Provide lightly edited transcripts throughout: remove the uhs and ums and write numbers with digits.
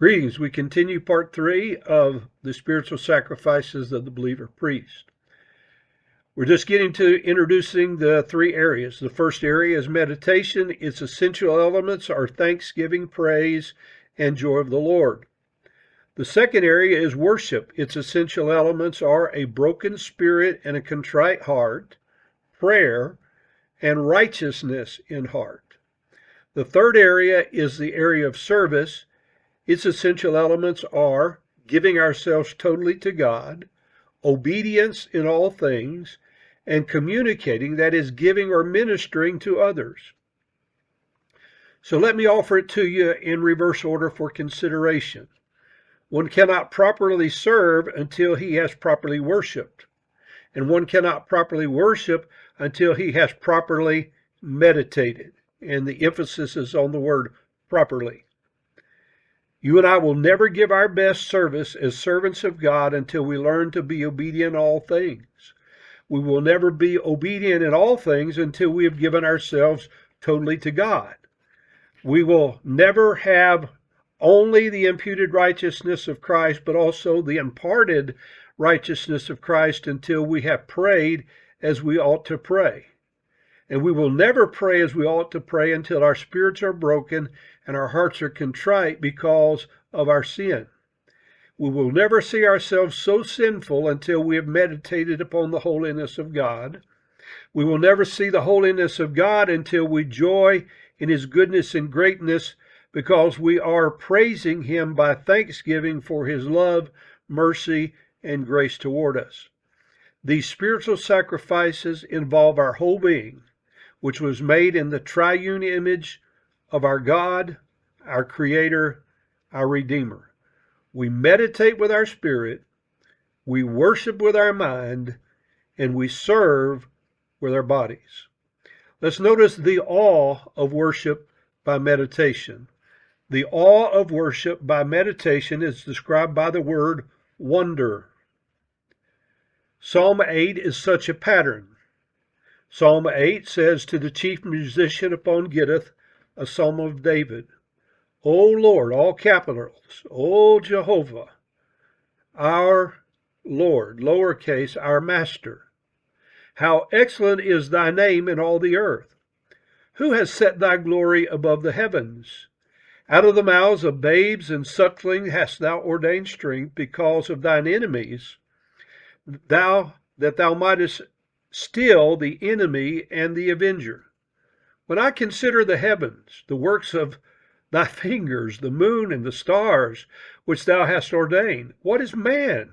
Greetings. We continue part 3 of the spiritual sacrifices of the believer priest. We're just getting to introducing the 3 areas. The first area is meditation. Its essential elements are thanksgiving, praise, and joy of the Lord. The second area is worship. Its essential elements are a broken spirit and a contrite heart, prayer, and righteousness in heart. The third area is the area of service. Its essential elements are giving ourselves totally to God, obedience in all things, and communicating, that is, giving or ministering to others. So let me offer it to you in reverse order for consideration. One cannot properly serve until he has properly worshiped, and one cannot properly worship until he has properly meditated, and the emphasis is on the word properly. You and I will never give our best service as servants of God until we learn to be obedient in all things. We will never be obedient in all things until we have given ourselves totally to God. We will never have only the imputed righteousness of Christ, but also the imparted righteousness of Christ until we have prayed as we ought to pray. And we will never pray as we ought to pray until our spirits are broken and our hearts are contrite because of our sin. We will never see ourselves so sinful until we have meditated upon the holiness of God. We will never see the holiness of God until we joy in His goodness and greatness, because we are praising Him by thanksgiving for His love, mercy, and grace toward us. These spiritual sacrifices involve our whole being, which was made in the triune image of our God, our Creator, our Redeemer. We meditate with our spirit, we worship with our mind, and we serve with our bodies. Let's notice the awe of worship by meditation. The awe of worship by meditation is described by the word wonder. Psalm 8 is such a pattern. Psalm 8 says to the chief musician upon Gittith, a psalm of David, O Lord, all capitals, O Jehovah, our Lord, lowercase, our Master. How excellent is thy name in all the earth. Who has set thy glory above the heavens? Out of the mouths of babes and sucklings hast thou ordained strength because of thine enemies, that thou mightest still the enemy and the avenger. When I consider the heavens, the works of thy fingers, the moon and the stars, which thou hast ordained, what is man,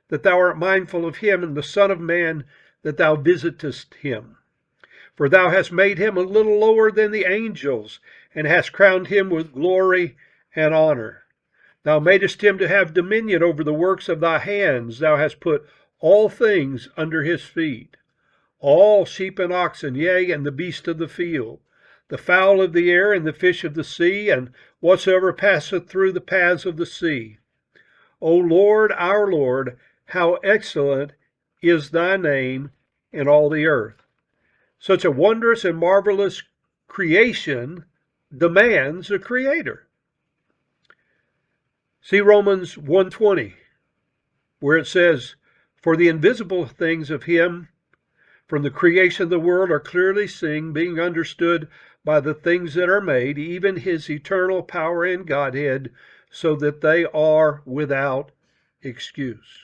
that thou art mindful of him, and the Son of Man, that thou visitest him? For thou hast made him a little lower than the angels, and hast crowned him with glory and honor. Thou madest him to have dominion over the works of thy hands. Thou hast put all things under his feet. All sheep and oxen, yea, and the beast of the field, the fowl of the air, and the fish of the sea, and whatsoever passeth through the paths of the sea. O Lord, our Lord, how excellent is thy name in all the earth. Such a wondrous and marvelous creation demands a creator. See Romans 1:20, where it says, For the invisible things of him from the creation of the world are clearly seen, being understood by the things that are made, even his eternal power and Godhead, so that they are without excuse.